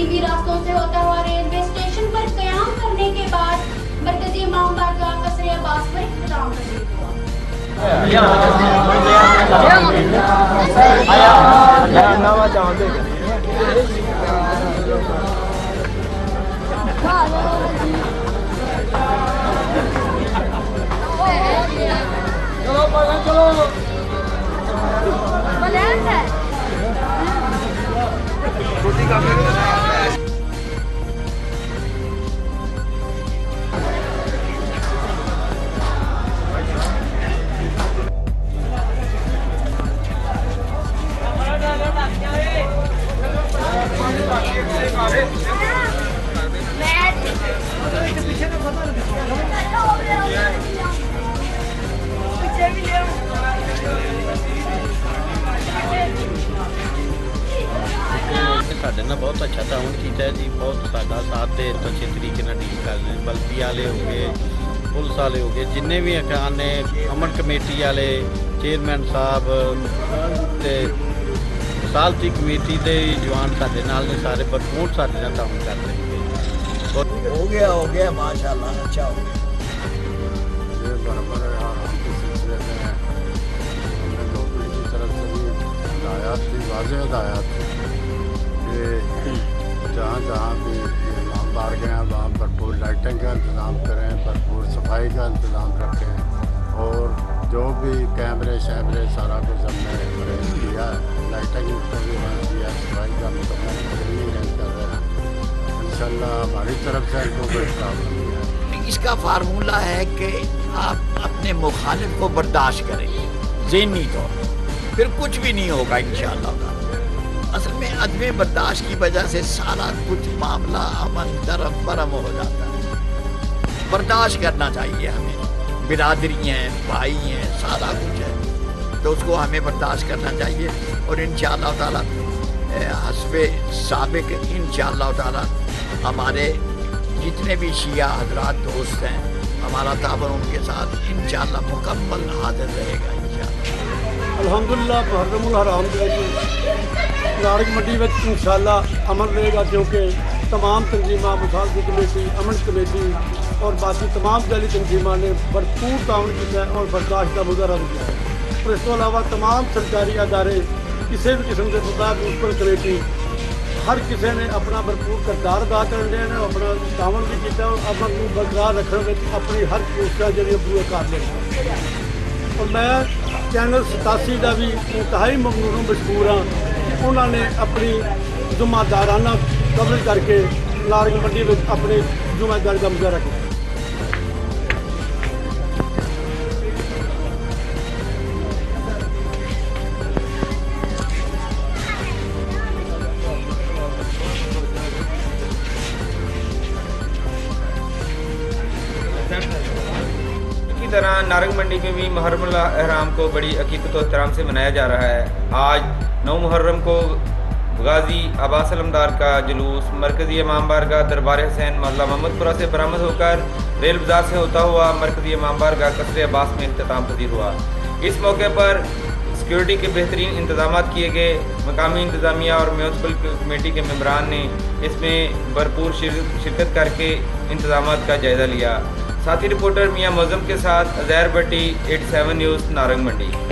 करीबी रास्तों से होता हुआ रेलवे स्टेशन पर कयाम करने के बाद मरकजी इमाम बारगाह कसरे अब्बास पर इख्तिताम पजीर हुआ। ਸਾਡੇ ਨਾਲ ਬਹੁਤ ਅੱਛਾ ਤਾਉਨ ਕੀਤਾ ਜੀ, ਬਹੁਤ ਸਾਡਾ ਸਾਥ ਦੇ ਤੋਂ ਅੱਛੇ ਤਰੀਕੇ ਨਾਲ ਡੀਲ ਕਰ ਰਹੇ, ਬਲਦੀ ਵਾਲੇ ਹੋ ਗਏ, ਪੁਲਿਸ ਵਾਲੇ ਹੋ ਗਏ, ਜਿੰਨੇ ਵੀ ਅਕਾਨ ਨੇ, ਅਮਨ ਕਮੇਟੀ ਵਾਲੇ ਚੇਅਰਮੈਨ ਸਾਹਿਬ ਤੇ ਸਾਲਤੀ ਕਮੇਟੀ ਦੇ ਜਵਾਨ ਸਾਡੇ ਨਾਲ ਨੇ, ਸਾਰੇ ਭਰਪੂਰ ਸਾਡੇ ਨਾਲ ਤਾਉਨ ਕਰਦੇ ਨੇ। हो गया माशाल्लाह, अच्छा हो गया। ये बराबर आराम के सिलसिले में हमने गवर्नमेंट की तरफ से भी हदायत थी, वाज़ेह हदायत थी कि जहाँ जहाँ भी इमाम बार गए हैं वहाँ भरपूर लाइटिंग का इंतज़ाम करें, भरपूर सफाई का इंतज़ाम रखें, और जो भी कैमरे शैमरे सारा कुछ हमने अरेंज किया है, लाइटिंग को भी अरेंज किया है, सफाई का मुकम्मल अरेंज कर रहे हैं। इंशाल्लाह हमारी तरफ से इनको कोई प्रॉब्लम नहीं है। इसका फार्मूला है कि आप अपने मुखालिफ को बर्दाश्त करें ज़हनी तौर पर, फिर कुछ भी नहीं होगा इंशाअल्लाह। असल में अदम बर्दाश्त की वजह से सारा कुछ मामला अमन दरम बरम हो जाता है। बर्दाश्त करना चाहिए हमें, बिरादरी हैं, भाई हैं, सारा कुछ है, तो उसको हमें बर्दाश्त करना चाहिए। और इंशाअल्लाह ताला हस्बे साबिक इंशाअल्लाह ताला हमारे जितने भी शिया हजरात दोस्त हैं, हमारा ताबन उनके साथ इंशाअल्लाह मुकम्मल हाजिर रहेगा इंशाअल्लाह। अल्हम्दुलिल्लाह मुहर्रमुल हराम नारग मंडी में इंशाअल्लाह अमन रहेगा, क्योंकि तमाम तंजीमां, मुखालफी कमेटी, अमन कमेटी और बाकी तमाम जाली तंजीमां ने भरपूर ताउन किया और बर्दाश्त का मुजाहरा किया है। और इसके अलावा तमाम सरकारी अदारे, किसी भी किस्म के फसाद म्यूनसिपल कमेटी, हर किसी ने अपना भरपूर किरदार अदा करने ने अपना तावन भी किया और अमन को बरकरार रखने में अपनी हर कोशिश जरिए पूरे कर लेना। और मैं चैनल 87 का भी इंतहाई ममनून मशहूर हाँ, उन्होंने अपनी जुम्मेदाराना कवरेज करके नारग मंडी में अपनी जुम्मेदारी का मुजाहरा किया। इसी तरह नारंग मंडी में भी मुहर्रमुल अहराम को बड़ी अकीदत और एहतराम से मनाया जा रहा है। आज 9 मुहर्रम को गाजी अब्बास अलमदार का जुलूस मरकज़ी इमाम बारगाह दरबार हुसैन मोहल्ला मोहम्मदपुरा से बरामद होकर रेल बाज़ार से होता हुआ मरकज़ी इमाम बारगाह कसरे अब्बास में इख्तिताम पजीर हुआ। इस मौके पर सिक्योरिटी के बेहतरीन इंतजाम किए गए। मकामी इंतज़ामिया और म्यूनसिपल कमेटी के मेंबरान ने इसमें भरपूर शिरकत करके इंतजाम का जायज़ा लिया। साथी रिपोर्टर मियां मौज़म के साथ अज़हर भट्टी 87 न्यूज़ नारंग मंडी।